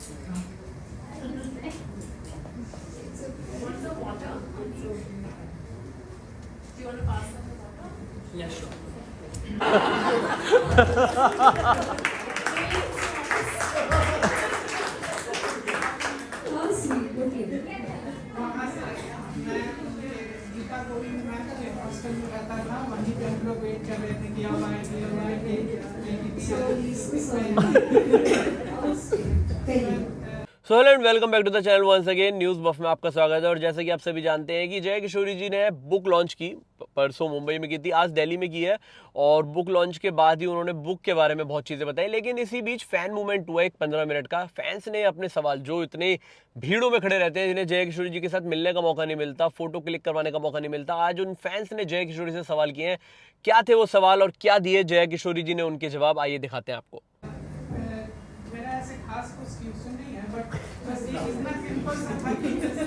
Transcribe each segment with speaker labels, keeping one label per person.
Speaker 1: Want some water? Do you want to pass them the water?
Speaker 2: Yeah, sure.
Speaker 3: How sweet. Okay.
Speaker 4: Gita Govind में hostel में रहता था, वहीं पे हम लोग वेट कर रहे थे कि अब आएगी।
Speaker 2: So hello and welcome back to the channel once again. News buff में आपका स्वागत है। और जैसे कि आप सभी जानते हैं कि जया किशोरी जी ने बुक लॉन्च की, परसों मुंबई में की थी, आज दिल्ली में की है। और बुक लॉन्च के बाद ही उन्होंने बुक के बारे में बहुत चीज़ें बताई। लेकिन इसी बीच फैन मूवमेंट हुआ एक 15 मिनट का। फैंस ने अपने सवाल, जो इतने भीड़ों में खड़े रहते हैं, जिन्हें जया किशोरी जी के साथ मिलने का मौका नहीं मिलता, फोटो क्लिक करवाने का मौका नहीं मिलता, आज उन फैंस ने जया किशोरी से सवाल किए हैं। क्या थे वो सवाल और क्या दिए जया किशोरी जी ने उनके जवाब, आइए दिखाते हैं आपको।
Speaker 4: मेरा ऐसे खास कुछ क्वेश्चन नहीं है, बट बस ये इतना सिंपल सा था कि जैसे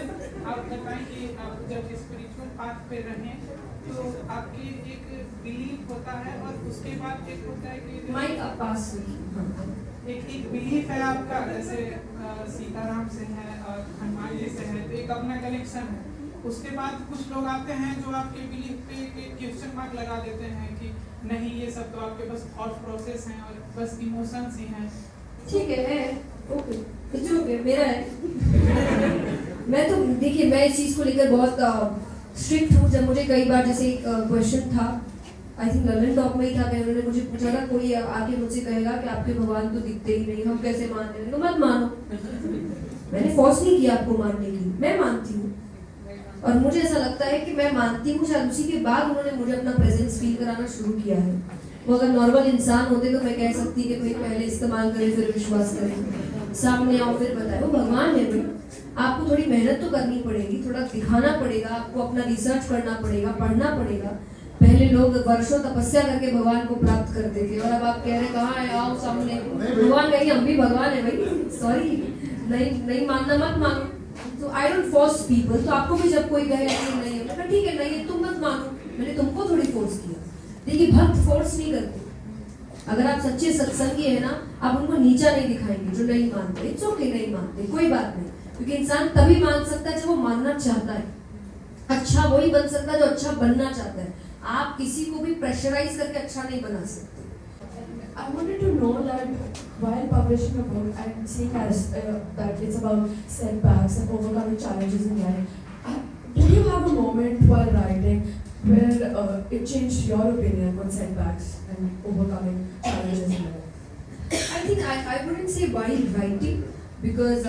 Speaker 4: आप बताएं कि आप जब स्पिरिचुअल पाथ पे रहें तो आपकी एक बिलीफ होता है और उसके बाद एक होता है कि
Speaker 3: माइक आप पास
Speaker 4: एक बिलीफ है आपका, जैसे सीताराम से है और हनुमान जी से है, तो एक अपना कनेक्शन है। उसके बाद कुछ लोग आते हैं जो आपके बिलीफ पे क्वेश्चन मार्क लगा देते हैं कि नहीं, ये सब तो आपके बस थॉट प्रोसेस हैं और बस इमोशंस ही हैं।
Speaker 3: ठीक है, ओके, ओके, मेरा है। मैं तो देखिए, मैं इस चीज़ को लेकर बहुत स्ट्रिक्ट हूँ। जब मुझे कई बार जैसे एक क्वेश्चन था, आई थिंक ललन टॉक में ही था, कि उन्होंने मुझे पूछा था, कोई आके मुझसे कहेगा कि आपके भगवान तो दिखते ही नहीं, हम कैसे मान रहे हैं, तो मत मानो। मैंने फोर्स नहीं किया आपको मानने की, मैं मानती हूँ। और मुझे ऐसा लगता है कि मैं मानती हूँ, शायद उसी के बाद उन्होंने मुझे अपना प्रेजेंस फील कराना शुरू किया है। वो अगर नॉर्मल इंसान होते तो मैं कह सकती कि भाई पहले इस्तेमाल करें फिर विश्वास करें, सामने आओ फिर बताए। वो भगवान है भाई, आपको थोड़ी मेहनत तो करनी पड़ेगी, थोड़ा दिखाना पड़ेगा, आपको अपना रिसर्च करना पड़ेगा, पढ़ना पड़ेगा। पहले लोग वर्षों तपस्या करके भगवान को प्राप्त करते थे, और अब आप कह रहे कहाँ है, आओ सामने। भगवान कहेंगे हम भी भगवान है भाई, सॉरी, नहीं मानना मत मानो। तो आई डोंट फोर्स पीपल। तो आपको भी जब कोई कहे नहीं है, तो ठीक है, नहीं है, तुम मत मानो, मैंने तुमको थोड़ी फोर्स किया। देखिए, भक्त फोर्स नहीं करते। अगर आप सच्चे सत्संगी है ना, आप उनको नीचा नहीं दिखाएंगे जो नहीं मानते। इट्स ओके, नहीं मानते, कोई बात नहीं, क्योंकि इंसान तभी मान सकता है जब वो मानना चाहता है। अच्छा वही बन सकता है जो अच्छा बनना चाहता है। आप किसी को भी प्रेशराइज करके अच्छा नहीं बना सकते।
Speaker 5: I wanted to know that while publishing a book and seeing as that it's about setbacks and overcoming challenges in life, did you have a moment while writing where it changed your opinion on setbacks and overcoming challenges in life?
Speaker 3: I think I wouldn't say while writing, because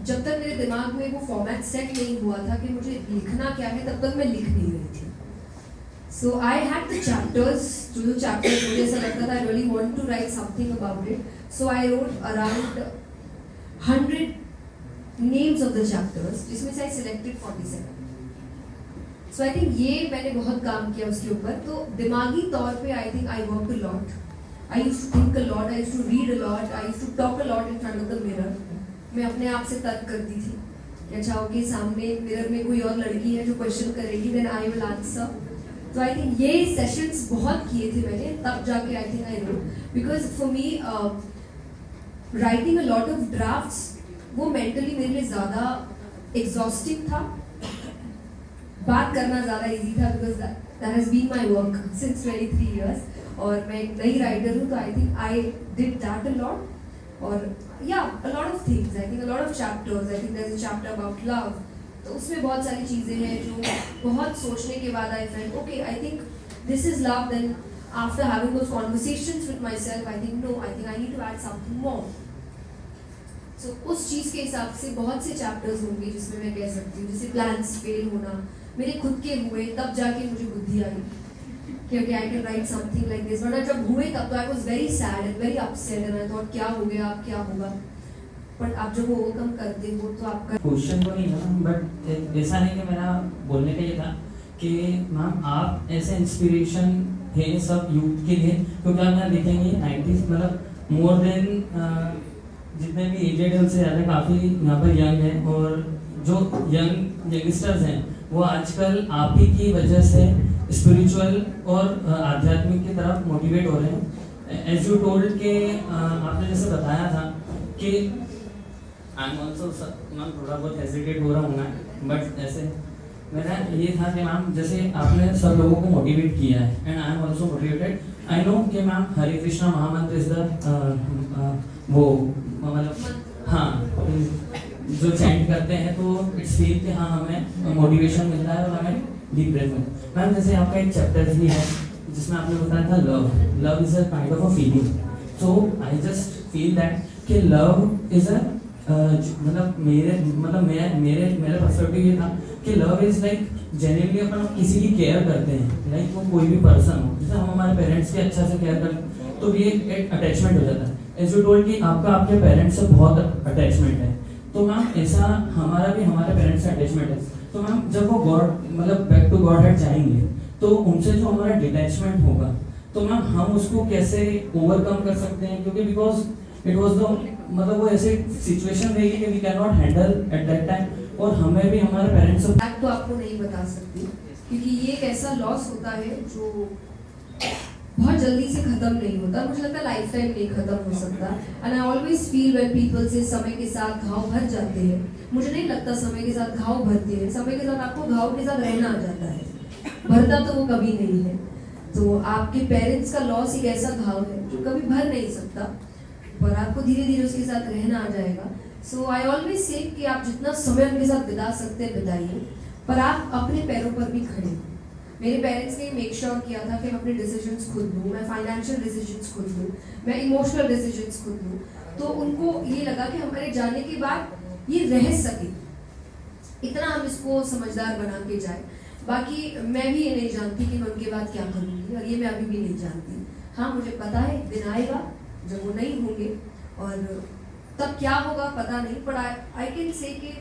Speaker 3: जब तक मेरे दिमाग में वो format set नहीं हुआ था कि मुझे लिखना क्या है, तब तक मैं लिख नहीं रही थी। So I had the chapters, जो chapters मुझे ऐसा लगता था I really want to write something about it. So I wrote around 100 names of the chapters, जिसमें से I selected 47. So I think ये मैंने बहुत काम किया उसके ऊपर। तो दिमागी तौर पे I think I worked a lot. I used to think a lot, I used to read a lot, I used to talk a lot in front of the mirror. मैं अपने आप से तर्क करती थी कि अच्छा ओके, सामने मिरर में कोई और लड़की है जो क्वेश्चन करेगी, then I will answer. तो आई थिंक ये सेशंस बहुत किए थे मैंने, तब जाके आई think I wrote. Because for me writing a lot of drafts, वो मेंटली मेरे लिए ज़्यादा एग्जॉस्टिंग था। बात करना ज़्यादा इजी था, because that has been my work since 23 years। और मैं एक नई राइटर हूँ, तो I think I did that a lot. और या a lot of things, I think a lot of chapters, I think there is a chapter about love. तो उसमें बहुत सारी चीज़ें हैं जो बहुत सोचने के बाद I felt okay, I think this is love. Then after having those conversations with my self, I think no, I think I need to add something more. So उस चीज़ के हिसाब से बहुत से चैप्टर्स होंगे जिसमें मैं कह सकती हूँ, जैसे प्लान्स फेल होना मेरे खुद के हुए, तब जाके मुझे बुद्धि आई कि okay I can write something like this. वरना जब हुए तब तो I was very sad and very upset and I thought क्या हो गया, अब क्या होगा। बट आप जब ओवरकम करते हो तो आपका
Speaker 6: क्वेश्चन तो नहीं था, बट ऐसा नहीं कि मेरा बोलने का ये था कि मैम आप ऐसे इंस्पिरेशन है सब यूथ के लिए, क्योंकि आप यहाँ देखेंगे 90s मतलब मोर देन जितने भी एजेड है उनसे ज़्यादा काफ़ी यहाँ पर यंग हैं। और जो यंगस्टर्स हैं वो आजकल आप ही की वजह से स्पिरिचुअल और आध्यात्मिक की तरफ मोटिवेट हो रहे हैं। एज यू टोल्ड के आपने जैसे बताया था कि आई एम ऑल्सो मैम थोड़ा बहुत हेजिटेट हो रहा हूँ मैं, बट ऐसे मेरा ये था कि मैम जैसे आपने सब लोगों को मोटिवेट किया है and I am also motivated. I know कि मैम हरे कृष्णा महामंत्र इज द वो मतलब हाँ जो चैंट करते हैं तो इट्स फील कि हाँ हमें मोटिवेशन मिल रहा है और हमें डीप ब्रेथ में। मैम जैसे आपका एक चैप्टर भी है जिसमें आपने बताया था love is a kind of a feeling, so I just feel that कि लव इज अ मतलब मेरे पर्सपेक्टिव ये था कि लव इज लाइक जेन्युइनली अपन किसी की केयर करते हैं, लाइक वो कोई भी पर्सन हो, जैसे हम हमारे पेरेंट्स की अच्छा से केयर करते तो ये एक अटैचमेंट हो जाता है। एज यू टोल्ड कि आपका आपके पेरेंट्स से बहुत अटैचमेंट है, तो मैम ऐसा हमारा भी हमारे पेरेंट्स से अटैचमेंट है। तो मैम जब वो गॉड मतलब बैक टू गॉड हेड जाएंगे तो उनसे जो हमारा डिटैचमेंट होगा तो मैम हम उसको कैसे ओवरकम कर सकते हैं, क्योंकि बिकॉज इट वॉज द मतलब वो ऐसे सिचुएशन रहेगी कि we can not handle at that time, और हमें भी हमारे पेरेंट्स से
Speaker 3: तो आपको नहीं बता सकती क्योंकि ये एक ऐसा लॉस होता है जो बहुत जल्दी से खत्म नहीं होता, मुझे लगता है लाइफ टाइम नहीं खत्म हो सकता। And I always feel when people से समय के साथ घाव भर जाते हैं, मुझे नहीं लगता समय के साथ घाव भरते हैं, समय के साथ आपको घाव के साथ रहना आ जाता है, भरता तो वो कभी नहीं है। तो आपके पेरेंट्स का लॉस एक ऐसा घाव है जो कभी भर नहीं सकता, पर आपको धीरे धीरे उसके साथ रहना आ जाएगा। सो आई ऑलवेज से कि आप जितना समय उनके साथ बिता सकते हैं बिताइए, पर आप अपने पैरों पर भी खड़े हो। मेरे पेरेंट्स ने मेक श्योर किया था कि मैं अपने डिसीजंस खुद लूँ, मैं फाइनेंशियल डिसीजंस खुद लूँ, मैं इमोशनल डिसीजंस खुद लूँ। तो उनको ये लगा कि हमारे जाने के बाद ये रह सके, इतना हम इसको समझदार बना के जाए। बाकी मैं भी ये नहीं जानती कि मैं उनके बाद क्या करूँगी, और ये मैं अभी भी नहीं जानती। हाँ मुझे पता है एक दिन आएगा जब वो नहीं होंगे और तब क्या होगा पता नहीं, पर आई कैन से कि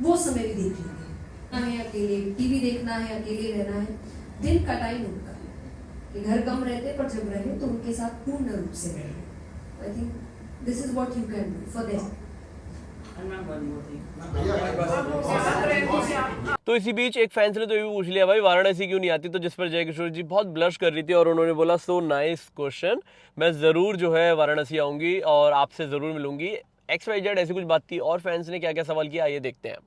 Speaker 3: वो समय भी देख लेंगे। है अकेले टीवी देखना है, अकेले रहना है, दिन का टाइम उनका है कि घर कम रहते पर जब रहे तो उनके साथ पूर्ण रूप से रहे। आई think this is what you can do for them.
Speaker 2: तो इसी बीच एक फैंस ने तो ये भी पूछ लिया भाई वाराणसी क्यों नहीं आती, तो जिस पर जय किशोरी जी बहुत ब्लश कर रही थी और उन्होंने बोला सो नाइस क्वेश्चन, मैं ज़रूर जो है वाराणसी आऊँगी और आपसे ज़रूर मिलूंगी। XYZ ऐसी कुछ बात थी, और फैंस ने क्या क्या सवाल किया आइए देखते हैं।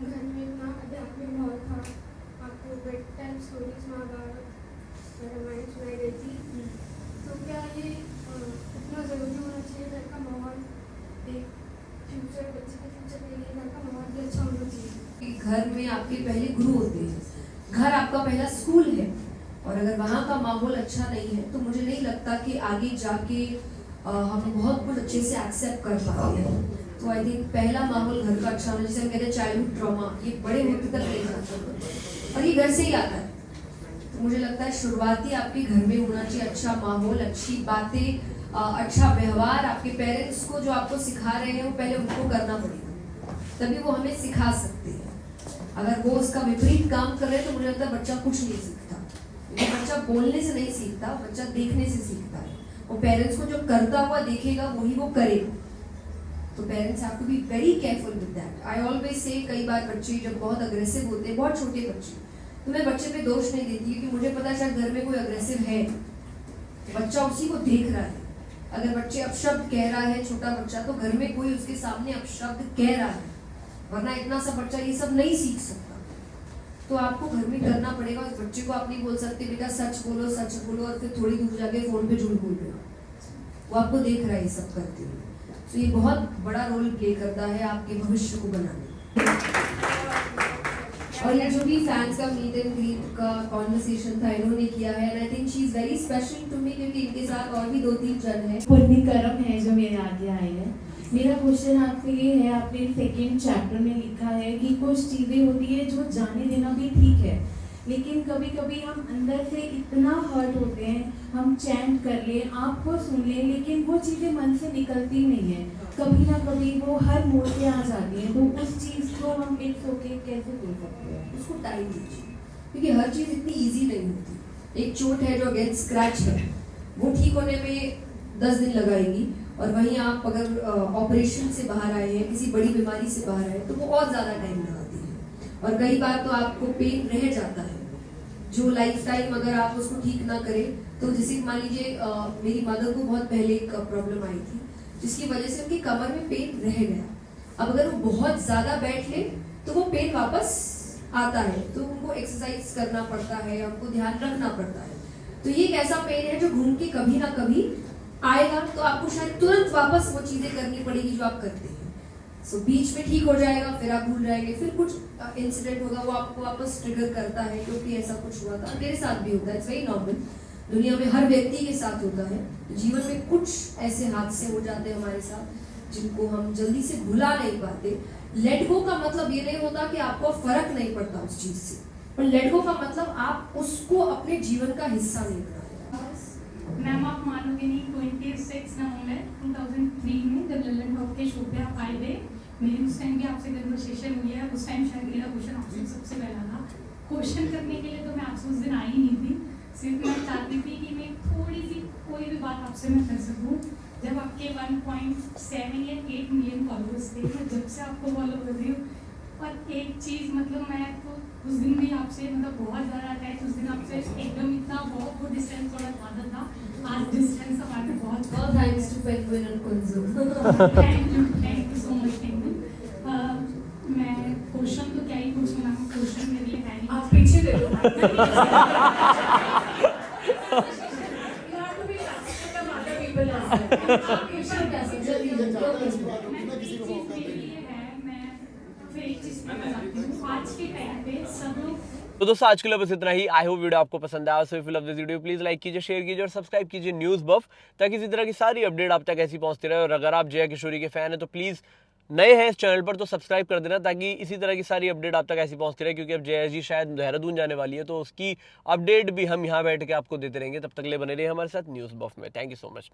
Speaker 7: घर में इतना आध्यात्मिक माहौल था, आपको bed time stories Mahabharata Ramayana सुनाई गई थी, तो क्या ये इतना ज़रूरी होना चाहिए घर का माहौल, एक फ्यूचर बच्चे के फ्यूचर के लिए घर का माहौल भी अच्छा होना चाहिए?
Speaker 3: घर में आपके पहले गुरु होते हैं, घर आपका पहला स्कूल है, और अगर वहाँ का माहौल अच्छा नहीं है तो मुझे नहीं लगता कि आगे जाके हम बहुत कुछ अच्छे से एक्सेप्ट कर पाते हैं। तो आई थिंक पहला माहौल घर का अच्छा होना, जिसे हम कहते हैं चाइल्डहुड ट्रॉमा, ये बड़े होते तक नहीं जाता और ये घर से ही आता है। तो मुझे लगता है शुरुआती आपके घर में होना चाहिए अच्छा माहौल, अच्छी बातें, अच्छा व्यवहार। आपके पेरेंट्स को जो आपको सिखा रहे हैं वो पहले उनको करना पड़ेगा, तभी वो हमें सिखा सकते हैं। अगर वो उसका विपरीत काम कर रहे हैं तो मुझे लगता है बच्चा कुछ नहीं सीखता, क्योंकि बच्चा बोलने से नहीं सीखता, बच्चा देखने से सीखता है। वो पेरेंट्स को जो करता हुआ देखेगा वही वो करेगा। तो parents have to be very careful with that. I always say कई बार बच्चे जब बहुत अग्रेसिव होते हैं, बहुत छोटे बच्चे, तो मैं बच्चे पे दोष नहीं देती क्योंकि मुझे पता है शायद घर में कोई अग्रेसिव है, बच्चा उसी को देख रहा है। अगर बच्चे अपशब्द कह रहा है छोटा बच्चा, तो घर में कोई उसके सामने अपशब्द कह रहा है, वरना इतना सा बच्चा ये सब नहीं सीख सकता। तो आपको घर में करना पड़ेगा। उस बच्चे को आप नहीं बोल सकते बेटा सच बोलो और फिर थोड़ी दूर जाके फोन पे झूठ बोल रहे हो, वो आपको देख रहा है ये सब करते हुए। तो ये बहुत बड़ा रोल प्ले करता है आपके भविष्य को बनाने। और ये जो भी फैंस का मीट एंड ग्रीट का कॉन्वर्सेशन था इन्होंने किया है, and I think she is very special to me, क्योंकि इनके साथ और भी 2-3 जन हैं।
Speaker 5: पुण्य कर्म है जो मेरे आगे आए हैं। मेरा क्वेश्चन आपसे ये है, आपने सेकेंड चैप्टर में लिखा है कि कुछ चीज़ें होती है जो जाने देना भी ठीक है, लेकिन कभी कभी हम अंदर से इतना हर्ट होते हैं, हम चैंट कर ले, आपको सुन ले, लेकिन वो चीज़ें मन से निकलती नहीं है, कभी ना कभी वो हर मोड़ पे आ जाती है। तो उस चीज़ को हम इट्स ओके कैसे बोल सकते हैं?
Speaker 3: उसको टाइम दीजिए, क्योंकि हर चीज़ इतनी ईजी नहीं होती। एक चोट है जो अगेंस्ट स्क्रैच है, वो ठीक होने में 10 दिन लगाएगी, और वहीं आप अगर ऑपरेशन से बाहर आए हैं, किसी बड़ी बीमारी से बाहर आए, तो वो और ज़्यादा टाइम लगाती है। और कई बार तो आपको पेन रह जाता है जो लाइफ टाइम अगर आप उसको ठीक ना करें। तो जैसे मान लीजिए मेरी मदर को बहुत पहले एक प्रॉब्लम आई थी जिसकी वजह से उनकी कमर में पेन रह गया। अब अगर वो बहुत ज्यादा बैठ ले तो वो पेन वापस आता है, तो उनको एक्सरसाइज करना पड़ता है, उनको ध्यान रखना पड़ता है। तो ये एक ऐसा पेन है जो घूम के कभी ना कभी आएगा, तो आपको शायद तुरंत वापस वो चीजें करनी पड़ेगी जो आप करते हैं। सो बीच में ठीक हो जाएगा, फिर आप भूल जाएंगे, फिर कुछ इंसिडेंट होगा वो आपको वापस ट्रिगर करता है क्योंकि ऐसा कुछ हुआ था। मेरे साथ भी होता है, इट्स वेरी नॉर्मल, दुनिया में हर व्यक्ति के साथ होता है। जीवन में कुछ ऐसे हादसे हो जाते हैं हमारे साथ जिनको हम जल्दी से भुला नहीं पाते। लेट गो का मतलब ये नहीं होता कि आपको फर्क नहीं पड़ता उस चीज से, पर लेट गो का मतलब आप उसको अपने जीवन का हिस्सा नहीं बनाते।
Speaker 8: मैम आप मानोगे नहीं, 26 नवंबर 2003 में जब ललन टॉप के शो पे आप आए थे, मेरी उस टाइम भी आपसे कन्वर्सेशन हुई है। उस टाइम शायद मेरा क्वेश्चन आपसे सबसे पहला था। क्वेश्चन करने के लिए तो मैं आपसे उस दिन आई नहीं थी, सिर्फ मैं चाहती थी कि मैं थोड़ी सी कोई भी बात आपसे मैं कर सकूँ। जब आपके 1.7 या 8 मिलियन फॉलोअर्स थे, मैं जब से आपको फॉलो कर रही हूँ, पर एक चीज़ मतलब मैं तो उस दिन भी आपसे मतलब बहुत ज़्यादा अटैच, उस दिन आपसे एकदम इतना बहुत वो डिस्टेंस थोड़ा ज़्यादा था। आज डिस्टेंस हमारे बहुत
Speaker 3: thanks to penguin and Kunju.
Speaker 8: Thank you so much penguin. मैं क्वेश्चन तो क्या ही पूछूँ ना, क्वेश्चन मेरे लिए है नहीं।
Speaker 5: आप पीछे देखो।
Speaker 8: आज के टाइम पे सब लोग
Speaker 2: तो दोस्तों आज के लिए बस इतना ही। आई होप वीडियो आपको पसंद आया। So if you love this video please like कीजिए, शेयर कीजिए और सब्सक्राइब कीजिए न्यूज़ बफ, ताकि इसी तरह की सारी अपडेट आप तक ऐसी पहुंचती रहे। और अगर आप जया किशोरी के फैन है तो प्लीज नए हैं इस चैनल पर तो सब्सक्राइब कर देना, ताकि इसी तरह की सारी अपडेट आप तक ऐसी पहुंचती रहे। क्योंकि अब जया जी शायद देहरादून जाने वाली है, तो उसकी अपडेट भी हम यहाँ बैठ के आपको देते रहेंगे। तब तक ले बने रहिए हमारे साथ न्यूज़ बफ में। Thank you so much.